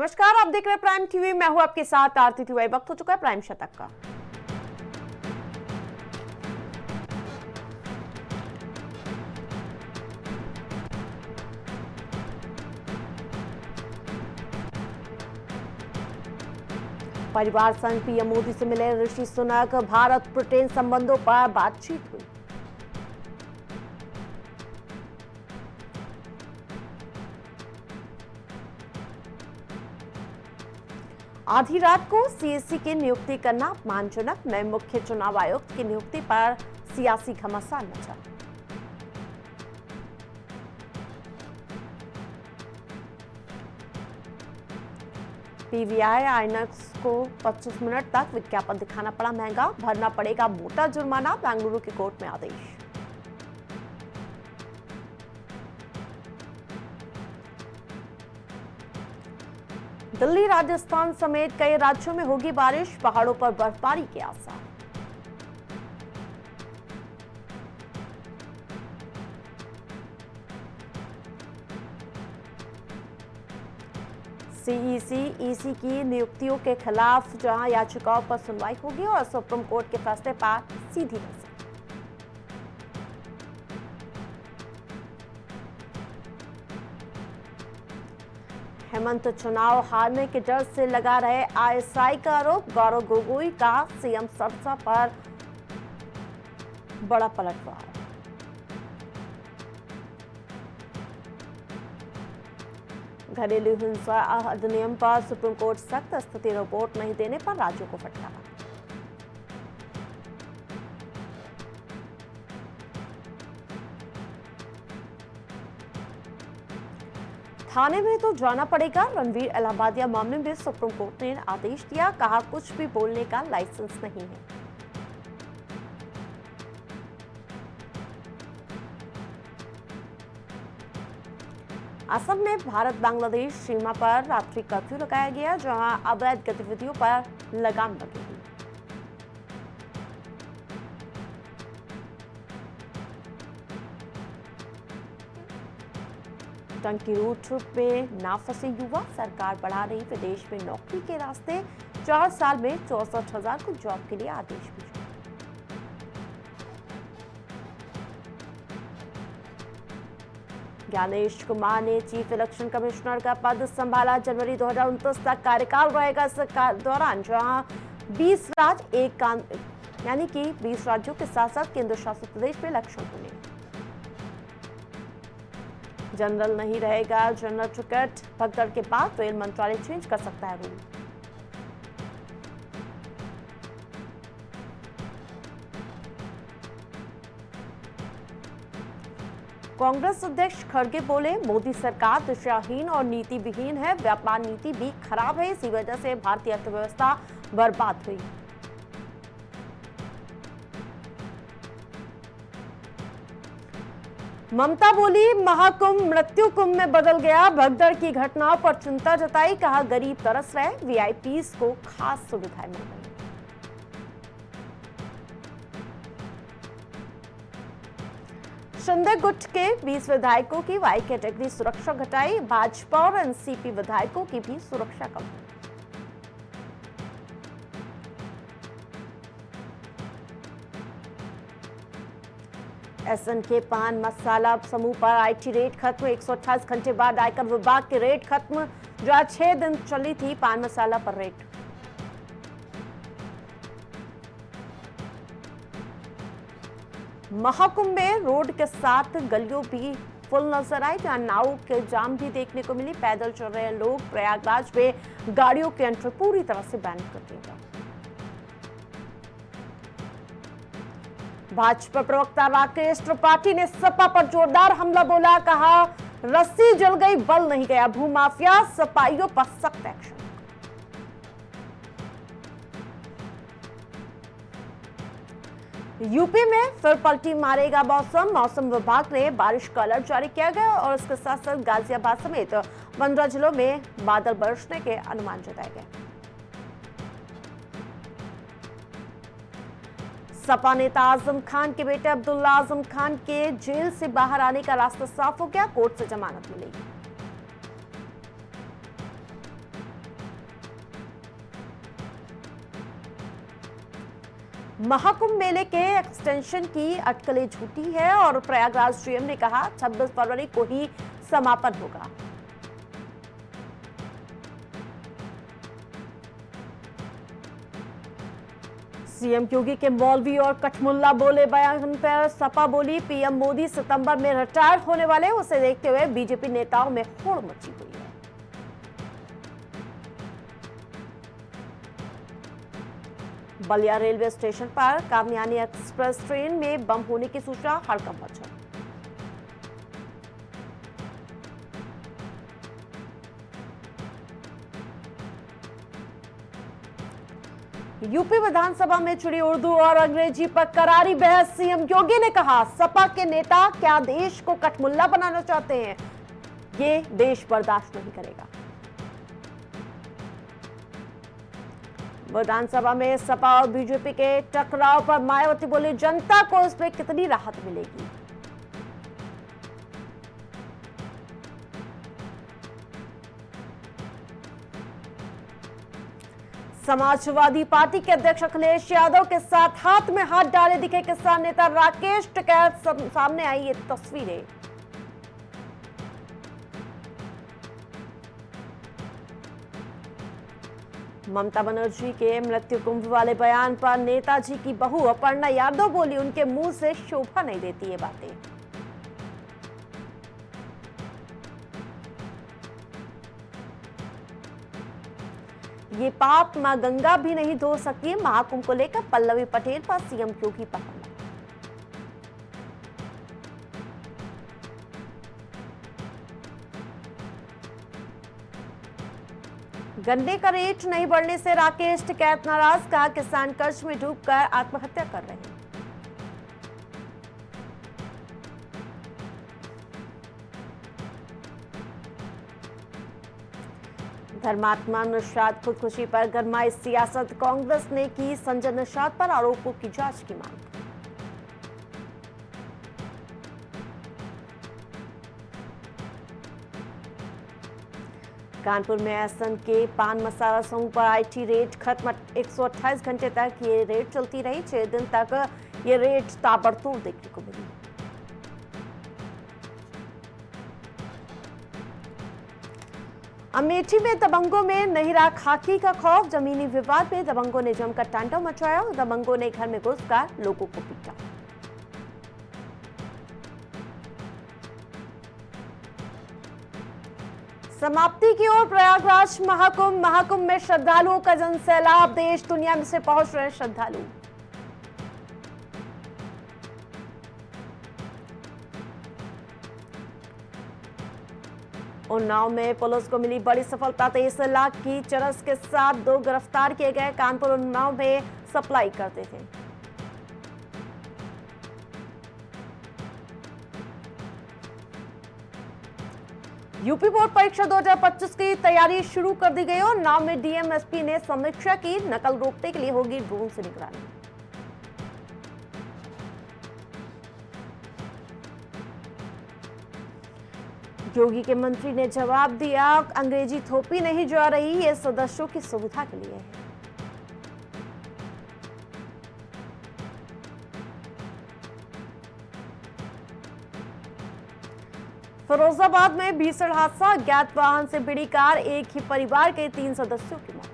नमस्कार, आप देख रहे हैं प्राइम टीवी। मैं हूं आपके साथ आरती तिवारी। वक्त हो चुका है प्राइम शतक का। परिवार संघ पीएम मोदी से मिले ऋषि सुनक। भारत ब्रिटेन संबंधों पर बातचीत हुई। आधी रात को सीएससी की नियुक्ति करना अपमानजनक। नए मुख्य चुनाव आयुक्त की नियुक्ति पर सियासी घमासान मचा। पीवीआर आईनॉक्स को 25 मिनट तक विज्ञापन दिखाना पड़ा महंगा। भरना पड़ेगा मोटा जुर्माना। बेंगलुरु की कोर्ट में आदेश। दिल्ली, राजस्थान समेत कई राज्यों में होगी बारिश। पहाड़ों पर बर्फबारी के आसार। सीईसी, ईसी की नियुक्तियों के खिलाफ जहां याचिकाओं पर सुनवाई होगी और सुप्रीम कोर्ट के फैसले पर सीधी नजर। हेमंत चुनाव हारने के डर से लगा रहे आईएसआई का आरोप। गौरव गोगोई का सीएम सरसा पर बड़ा पलटवार। घरेलू हिंसा अधिनियम पर सुप्रीम कोर्ट सख्त। स्थिति रिपोर्ट नहीं देने पर राज्यों को फटकारा। थाने में तो जाना पड़ेगा। रणवीर इलाहाबादिया मामले में सुप्रीम कोर्ट ने आदेश दिया। कहा कुछ भी बोलने का लाइसेंस नहीं है। असम में भारत बांग्लादेश सीमा पर रात्रि कर्फ्यू लगाया गया, जहां अवैध गतिविधियों पर लगाम लगेगी। टंकी रूट में ना फंसे युवा। सरकार बढ़ा रही विदेश में नौकरी के रास्ते। 4 साल में 64,000 को जॉब के लिए आदेश भेजा। ज्ञानेश कुमार ने चीफ इलेक्शन कमिश्नर का पद संभाला। जनवरी 2029 तक कार्यकाल रहेगा इस दौरान, जहां 20 यानी कि 20 राज्यों के साथ साथ केंद्र शासित प्रदेश में इलेक्शन होने। जनरल नहीं रहेगा जनरल टिकट। भगदड़ के बाद रेल मंत्रालय चेंज कर सकता है रूल। कांग्रेस अध्यक्ष खड़गे बोले, मोदी सरकार दिशाहीन और नीति विहीन है। व्यापार नीति भी खराब है। इसी वजह से भारतीय अर्थव्यवस्था बर्बाद हुई। ममता बोली, महाकुंभ मृत्यु कुंभ में बदल गया। भगदड़ की घटनाओं पर चिंता जताई। कहा गरीब तरस रहे। वीआईपीज को खास सुविधाएं मिल रही। शिंदे गुट के 20 विधायकों की वाई कैटेगरी सुरक्षा घटाई। भाजपा और एनसीपी विधायकों की भी सुरक्षा कम। एसएनके पान मसाला समूह पर आईटी रेड खत्म। 128 घंटे बाद आयकर विभाग की रेड खत्म। जो आज 6 दिन चली थी पान मसाला पर रेड। महाकुंभ में रोड के साथ गलियों भी फुल नजर आई, जहां नाव के जाम भी देखने को मिली। पैदल चल रहे लोग। प्रयागराज में गाड़ियों की एंट्री पूरी तरह से बैन कर दिया गया। भाजपा प्रवक्ता राकेश त्रिपाठी ने सपा पर जोरदार हमला बोला। कहा रस्सी जल गई, बल नहीं गया। भूमाफिया सपाइयों पर सख्त एक्शन। यूपी में फिर पलटी मारेगा मौसम। मौसम विभाग ने बारिश का अलर्ट जारी किया गया और इसके साथ साथ गाजियाबाद समेत 15 जिलों में बादल बरसने के अनुमान जताए गए। सपा नेता आजम खान के बेटे अब्दुल्ला आजम खान के जेल से बाहर आने का रास्ता साफ हो गया। कोर्ट से जमानत मिलेगी। महाकुंभ मेले के एक्सटेंशन की अटकलें झूठी है और प्रयागराज सीएम ने कहा 26 फरवरी को ही समापन होगा। सीएम योगी के मौलवी और कठमुल्ला बोले बयान पर सपा बोली पीएम मोदी सितंबर में रिटायर होने वाले, उसे देखते हुए बीजेपी नेताओं में होड़ मची हुई है। बलिया रेलवे स्टेशन पर कामयानी एक्सप्रेस ट्रेन में बम होने की सूचना हड़कंप मचा। यूपी विधानसभा में छिड़ी उर्दू और अंग्रेजी पर करारी बहस। सीएम योगी ने कहा सपा के नेता क्या देश को कठमुल्ला बनाना चाहते हैं, ये देश बर्दाश्त नहीं करेगा। विधानसभा में सपा और बीजेपी के टकराव पर मायावती बोली जनता को इसमें कितनी राहत मिलेगी। समाजवादी पार्टी के अध्यक्ष अखिलेश यादव के साथ हाथ में हाथ डाले दिखे किसान नेता राकेश टिकैत, सामने आई ये तस्वीरें। ममता बनर्जी के मृत्यु कुंभ वाले बयान पर नेताजी की बहू अपर्णा यादव बोली उनके मुंह से शोभा नहीं देती ये बातें। ये पाप मां गंगा भी नहीं धो सकती। महाकुंभ को लेकर पल्लवी पटेल पर सीएम योगी पर हमला। गन्ने का रेट नहीं बढ़ने से राकेश टिकैत नाराज, कहा किसान कर्ज में डूबकर आत्महत्या कर रहे हैं। धर्मात्मा निषाद खुदकुशी पर गरमाई सियासत, कांग्रेस ने की संजय निषाद पर आरोपों की जांच की मांग। कानपुर में एसएन के पान मसाला समूह पर आईटी रेड खत्म। 128 घंटे तक ये रेड चलती रही। 6 दिन तक ये रेड ताबड़तोड़ देखने को मिली। अमेठी में दबंगों में नहीं रहा खाकी का खौफ। जमीनी विवाद में दबंगों ने जमकर तांडव मचाया। दबंगों ने घर में घुसकर लोगों को पीटा। समाप्ति की ओर प्रयागराज महाकुंभ। महाकुंभ में श्रद्धालुओं का जनसैलाब। देश दुनिया में से पहुंच रहे श्रद्धालु। उन्नाव में पुलिस को मिली बड़ी सफलता। 23 लाख की चरस के साथ 2 गिरफ्तार किए गए। कानपुर उन्नाव में सप्लाई करते थे। यूपी बोर्ड परीक्षा 2025 की तैयारी शुरू कर दी गई और उन्नाव में डीएम एसपी ने समीक्षा की। नकल रोकने के लिए होगी ड्रोन से निगरानी। योगी के मंत्री ने जवाब दिया अंग्रेजी थोपी नहीं जा रही, ये सदस्यों की सुविधा के लिए है। फिरोजाबाद में भीषण हादसा। अज्ञात वाहन से भिड़ी कार, एक ही परिवार के 3 सदस्यों की मौत।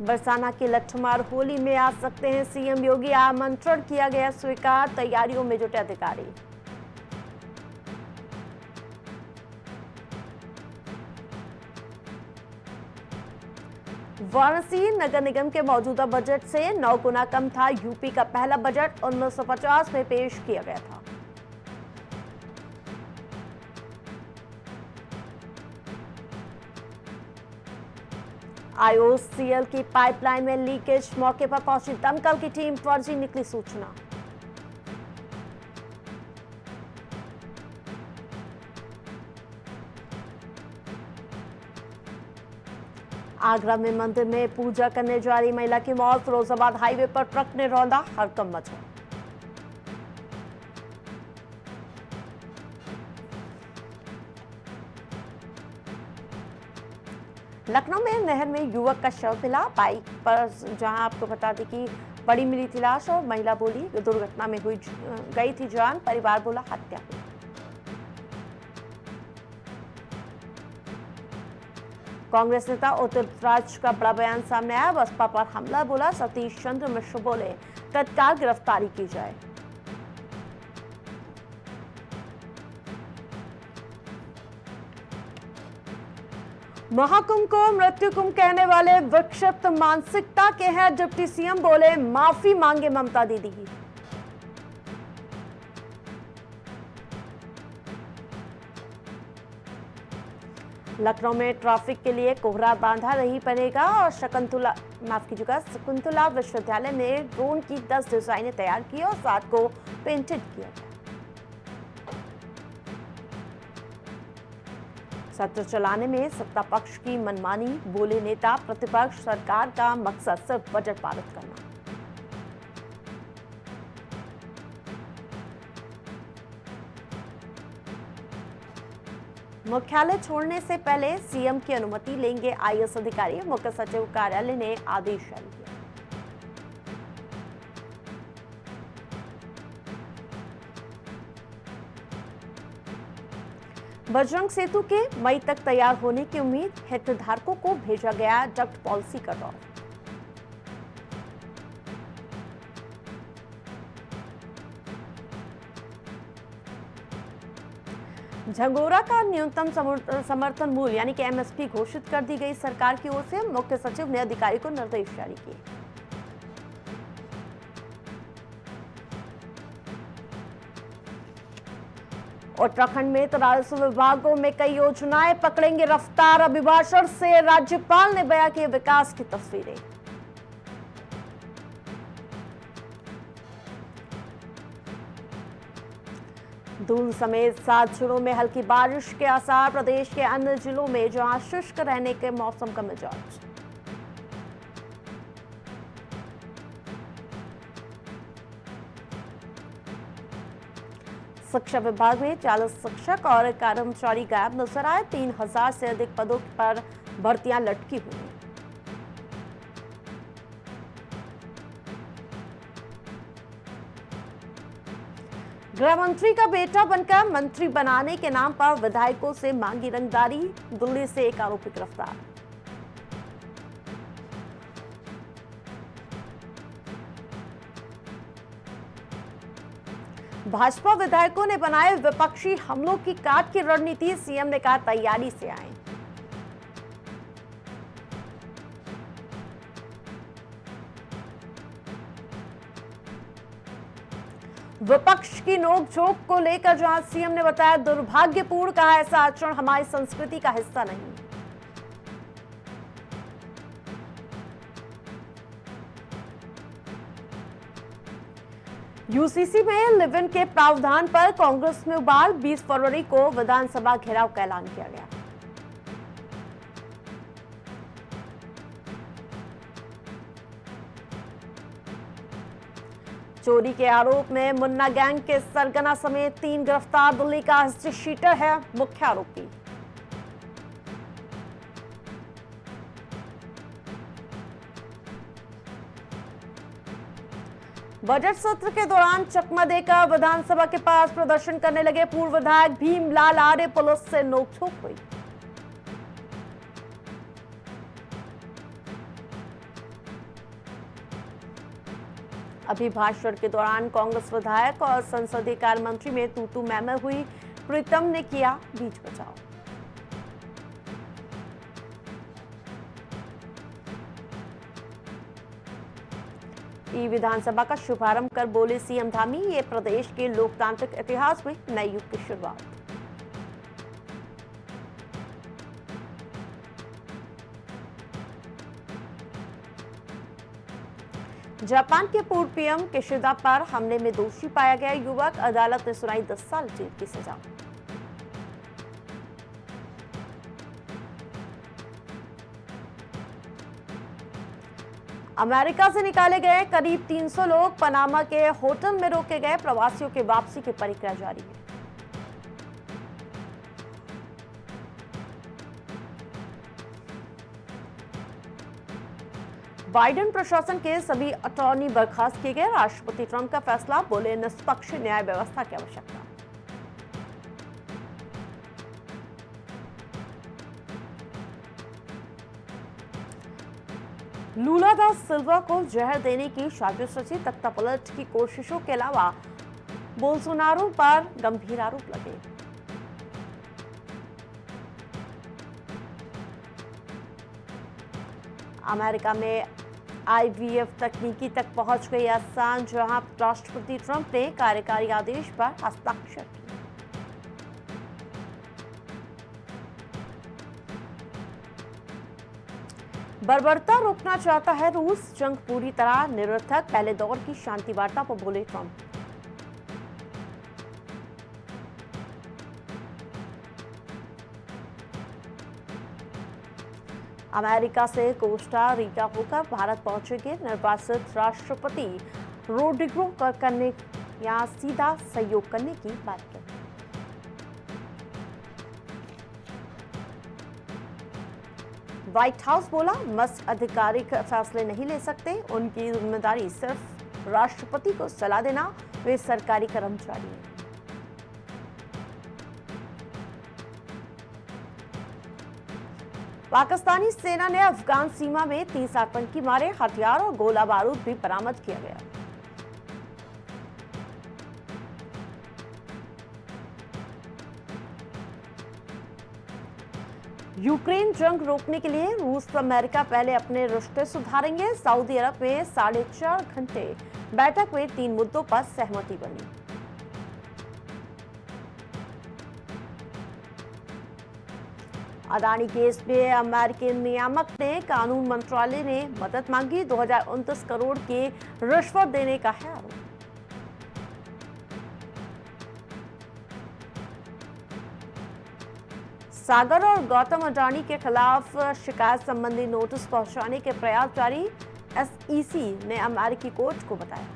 बरसाना की लट्ठमार होली में आ सकते हैं सीएम योगी। आमंत्रण किया गया स्वीकार। तैयारियों में जुटे अधिकारी। वाराणसी नगर निगम के मौजूदा बजट से 9 गुना कम था। यूपी का पहला बजट 1950 में पेश किया गया था। आईओसीएल की पाइपलाइन में लीकेज। मौके पर पहुंची दमकल की टीम। फर्जी निकली सूचना। आगरा में मंदिर में पूजा करने जा रही महिला की मौत। फिरोजाबाद हाईवे पर ट्रक ने रौंदा। हड़कंप मचा। लखनऊ में नहर में युवक का शव मिला, बाइक पर, जहां आपको बता दें कि बड़ी मिली थी लाश और महिला बोली दुर्घटना में गई थी जान, परिवार बोला हत्या हुई। कांग्रेस नेता उत्तराज का बड़ा बयान सामने आया, बसपा पर हमला, बोला सतीश चंद्र मिश्र बोले तत्काल गिरफ्तारी की जाए। महाकुंभ को मृत्यु कुंभ कहने वाले विक्षिप्त मानसिकता के हैं, डिप्टी सीएम बोले माफी मांगे ममता दीदी की। लखनऊ में ट्रैफिक के लिए कोहरा बांधा नहीं पड़ेगा और शकुंतला विश्वविद्यालय ने ड्रोन की 10 डिजाइनें तैयार की और 7 को पेंटेड किया गया। सत्र चलाने में सत्ता पक्ष की मनमानी, बोले नेता, प्रतिपक्ष सरकार का मकसद सिर्फ बजट पारित करना। मुख्यालय छोड़ने से पहले सीएम की अनुमति लेंगे आईएएस अधिकारी, मुख्य सचिव कार्यालय ने आदेश जारी किया। बजरंग सेतु के मई तक तैयार होने की उम्मीद, हितधारकों को भेजा गया डक्ट पॉलिसी का ड्रॉफ्ट। झंगोरा का न्यूनतम समर्थन मूल्य यानी कि एमएसपी घोषित कर दी गई सरकार की ओर से, मुख्य सचिव ने अधिकारी को निर्देश जारी किए। उत्तराखंड में 43 विभागों में कई योजनाएं पकड़ेंगे रफ्तार, अभिभाषण से राज्यपाल ने बयां किए विकास की तस्वीरें। दून समेत 7 जिलों में हल्की बारिश के आसार, प्रदेश के अन्य जिलों में जहां शुष्क रहने के मौसम का मिजाज। शिक्षा विभाग में 40 शिक्षक और कर्मचारी गायब नजर आए, 3000 से अधिक पदों पर भर्तियां लटकी हुई। गृह मंत्री का बेटा बनकर मंत्री बनाने के नाम पर विधायकों से मांगी रंगदारी, दिल्ली से एक आरोपी गिरफ्तार। भाजपा विधायकों ने बनाए विपक्षी हमलों की काट की रणनीति, सीएम ने कहा तैयारी से आए। विपक्ष की नोकझोंक को लेकर जहां सीएम ने बताया दुर्भाग्यपूर्ण, कहा ऐसा आचरण हमारी संस्कृति का हिस्सा नहीं। यूसीसी में लिव इन के प्रावधान पर कांग्रेस में उबाल, 20 फरवरी को विधानसभा घेराव का ऐलान किया गया। चोरी के आरोप में मुन्ना गैंग के सरगना समेत 3 गिरफ्तार, दिल्ली का हिस्ट्री शीटर है मुख्य आरोपी। बजट सत्र के दौरान चकमा देकर विधानसभा के पास प्रदर्शन करने लगे पूर्व विधायक भीमलाल आर्य, पुलिस से नोकझोंक हुई। अभिभाषण के दौरान कांग्रेस विधायक और संसदीय कार्य मंत्री में तू मैं हुई, प्रीतम ने किया बीच बचाव। ई विधानसभा का शुभारंभ कर बोले सीएम धामी, ये प्रदेश के लोकतांत्रिक इतिहास में नए युग की शुरुआत। जापान के पूर्व पीएम किशिदा पर हमले में दोषी पाया गया युवक, अदालत ने सुनाई 10 साल जेल की सजा। अमेरिका से निकाले गए करीब 300 लोग, पनामा के होटल में रोके गए, प्रवासियों के वापसी की प्रक्रिया जारी है। बाइडेन प्रशासन के सभी अटॉर्नी बर्खास्त किए गए। राष्ट्रपति ट्रंप का फैसला, बोले निष्पक्ष न्याय व्यवस्था की आवश्यकता। लूला दा सिल्वा को जहर देने की साजिश रची। तख्तापलट की कोशिशों के अलावा बोल्सोनारो पर गंभीर आरोप लगे। अमेरिका में आईवीएफ तकनीकी तक पहुंच गई आसान, जहां राष्ट्रपति ट्रंप ने कार्यकारी आदेश पर हस्ताक्षर किए। बर्बरता रोकना चाहता है रूस, जंग पूरी तरह निरर्थक, पहले दौर की शांति वार्ता पर बोले ट्रंप। अमेरिका से कोस्टा रिका होकर भारत पहुंचेंगे निर्वासित राष्ट्रपति रोड्रिगो करने या सीधा सहयोग करने की बात कही। व्हाइट हाउस बोला, मस्क आधिकारिक फैसले नहीं ले सकते, उनकी जिम्मेदारी सिर्फ राष्ट्रपति को सलाह देना, वे सरकारी कर्मचारी हैं। पाकिस्तानी सेना ने अफगान सीमा में 30 आतंकी मारे, हथियार और गोला बारूद भी बरामद किया गया। यूक्रेन जंग रोकने के लिए रूस और अमेरिका पहले अपने रिश्ते सुधारेंगे। सऊदी अरब में 4.5 घंटे बैठक में 3 मुद्दों पर सहमति बनी। अदानी केस में अमेरिकी नियामक ने कानून मंत्रालय ने मदद मांगी। 2029 करोड़ की रिश्वत देने का है आरोप। सागर और गौतम अडानी के खिलाफ शिकायत संबंधी नोटिस पहुंचाने के प्रयास जारी, एसईसी ने अमेरिकी कोर्ट को बताया।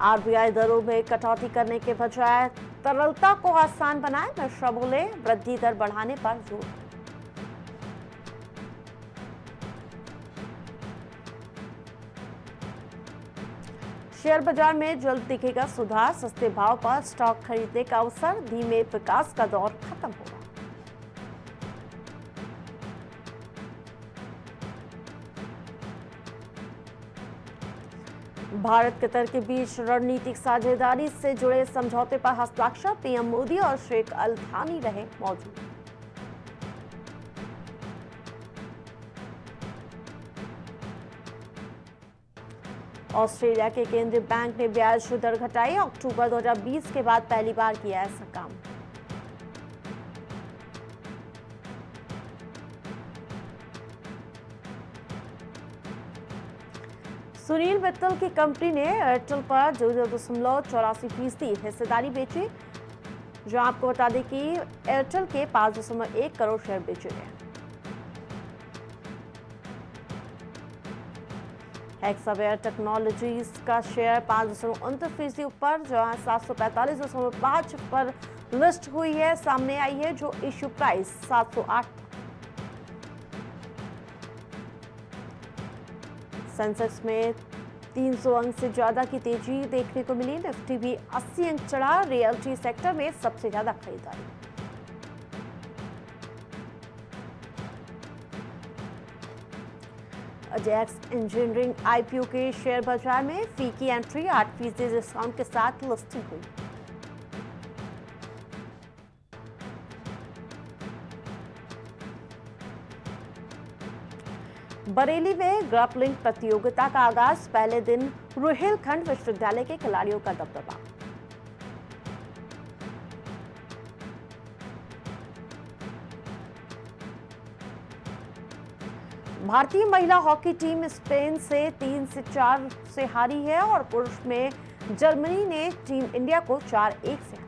आरबीआई दरों में कटौती करने के बजाय तरलता को आसान बनाए, मिश्रा बोले वृद्धि दर बढ़ाने पर जोर। शेयर बाजार में जल्द दिखेगा सुधार, सस्ते भाव पर स्टॉक खरीदने का अवसर, धीमे विकास का दौर खत्म होगा। भारत कतर के बीच रणनीतिक साझेदारी से जुड़े समझौते पर हस्ताक्षर, पीएम मोदी और शेख अल थानी रहे मौजूद। ऑस्ट्रेलिया के केंद्रीय बैंक ने ब्याज दर घटाई, अक्टूबर 2020 के बाद पहली बार किया ऐसा काम। सुनील मित्तल की कंपनी ने एयरटेल पर 2.84% हिस्सेदारी बेची। जो आपको बता दें कि एयरटेल के 5.1 करोड़ शेयर बेचे गए। हेक्सावेयर टेक्नोलॉजीज का शेयर 5.29% ऊपर, जहां 745.5 पर लिस्ट हुई है, सामने आई है, जो इश्यू प्राइस 708 था। सेंसेक्स में 300 अंक से ज्यादा की तेजी देखने को मिली। निफ्टी भी 80 अंक चढ़ा। रियल्टी सेक्टर में सबसे ज्यादा खरीदारी। अजैक्स इंजीनियरिंग आईपीओ के शेयर बाजार में फी की एंट्री 8% डिस्काउंट के साथ लिस्टिंग हुई। बरेली में ग्रैपलिंग प्रतियोगिता का आगाज, पहले दिन रुहेलखंड विश्वविद्यालय के खिलाड़ियों का दबदबा। भारतीय महिला हॉकी टीम स्पेन से 3-4 से हारी है और पुरुष में जर्मनी ने टीम इंडिया को 4-1 से हराया।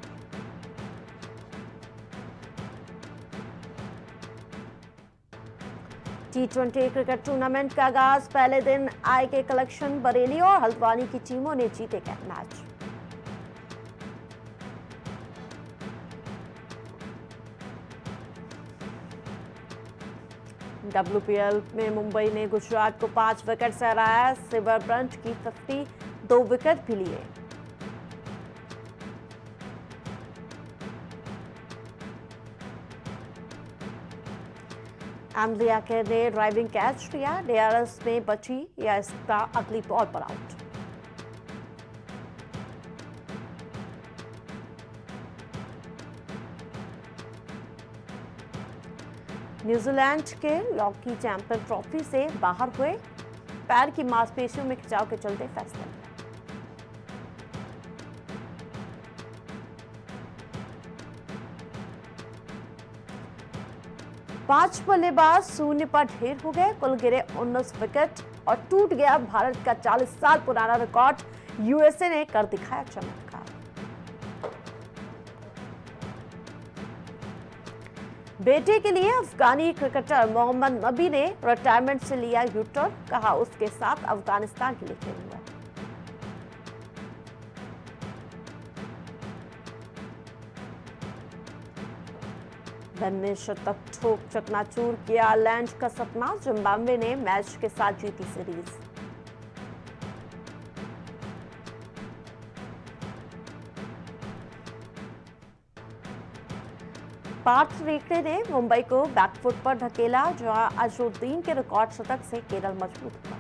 T20 क्रिकेट टूर्नामेंट का आगाज, पहले दिन आईके कलेक्शन, बरेली और हल्द्वानी की टीमों ने जीते गए मैच। WPL में मुंबई ने गुजरात को 5 विकेट से हराया। सिमरनप्रीत की 52 विकेट भी लिए। एमलिया के ने ड्राइविंग कैच लिया। DRS में बची या इसका अगली बॉल पर आउट। न्यूजीलैंड के लॉकी चैंपियन ट्रॉफी से बाहर हुए। पैर की मांसपेशियों में खिंचाव के चलते फैसला। पांच बल्लेबाज शून्य पर ढेर हो गए। कुल गिरे 19 विकेट और टूट गया भारत का 40 साल पुराना रिकॉर्ड। यूएसए ने कर दिखाया चमत्कार। बेटे के लिए अफगानी क्रिकेटर मोहम्मद नबी ने रिटायरमेंट से लिया यू-टर्न। कहा उसके साथ अफगानिस्तान के लिए खेलूंगा। धन ने शतक ठोक चकनाचूर किया लैंड का सपना। जिम्बाब्वे ने मैच के साथ जीती सीरीज। पार्थ रेखड़े ने मुंबई को बैकफुट पर ढकेला। जहां अजरुद्दीन के रिकॉर्ड शतक से केरल मजबूत हुआ।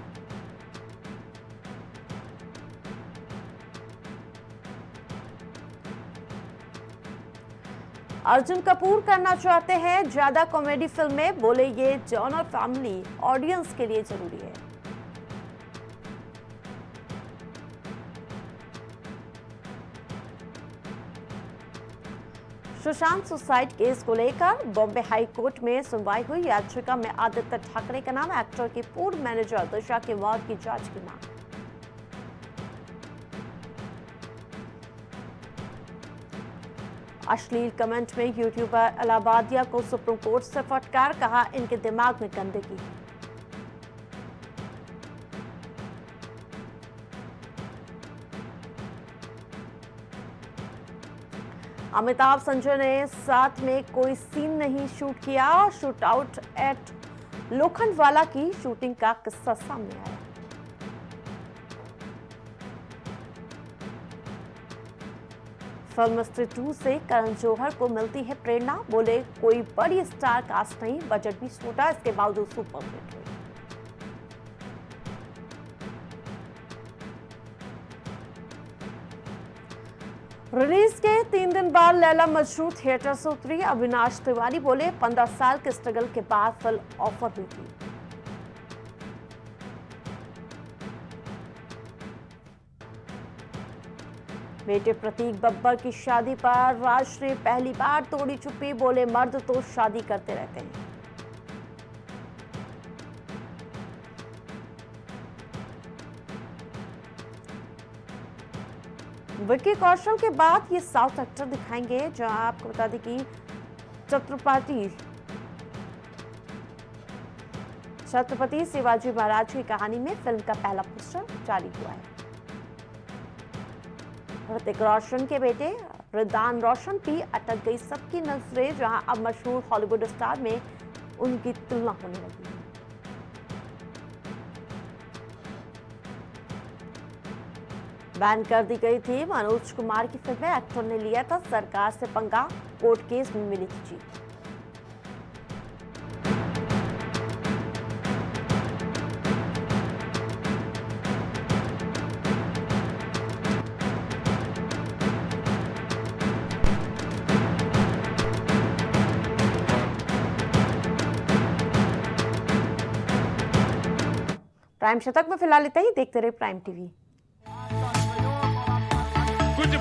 अर्जुन कपूर करना चाहते हैं ज्यादा कॉमेडी फिल्में। बोले ये जॉनर फैमिली ऑडियंस के लिए जरूरी है। सुशांत सुसाइड केस को लेकर बॉम्बे हाई कोर्ट में सुनवाई हुई। याचिका में आदित्य ठाकरे का नाम, एक्टर की पूर्व मैनेजर दिशा की मौत की जांच की मांग। अश्लील कमेंट में यूट्यूबर अलाबादिया को सुप्रीम कोर्ट से फटकार। कहा इनके दिमाग में गंदगी है। अमिताभ संजय ने साथ में कोई सीन नहीं शूट किया। शूट आउट एट लोखंडवाला की शूटिंग का किस्सा सामने आया। फिल्म स्त्री 2 से करण जौहर को मिलती है प्रेरणा। बोले कोई बड़ी स्टार कास्ट नहीं, बजट भी छोटा, इसके बावजूद सुपर हिट हुई। रिलीज के 3 दिन बाद लैला मजनू थिएटर से उतरी। अविनाश तिवारी बोले 15 साल के स्ट्रगल के बाद फिल्म ऑफर हुई थी। बेटे प्रतीक बब्बर की शादी पर राज ने पहली बार तोड़ी चुप्पी। बोले मर्द तो शादी करते रहते हैं। विक्की कौशल के बाद ये साउथ एक्टर दिखाएंगे। जहां आपको बता दें कि छत्रपति शिवाजी महाराज की कहानी में फिल्म का पहला पोस्टर जारी हुआ है। ऋतिक रोशन के बेटे रिदान रोशन भी अटक गई सबकी नजरें। जहां अब मशहूर हॉलीवुड स्टार में उनकी तुलना होने लगी है। बैन कर दी गई थी मनोज कुमार की फिल्में। एक्टर ने लिया था सरकार से पंगा। कोर्ट केस में मिली थी जीत। प्राइम शतक में फिलहाल इतना ही। देखते रहे प्राइम टीवी। कुछ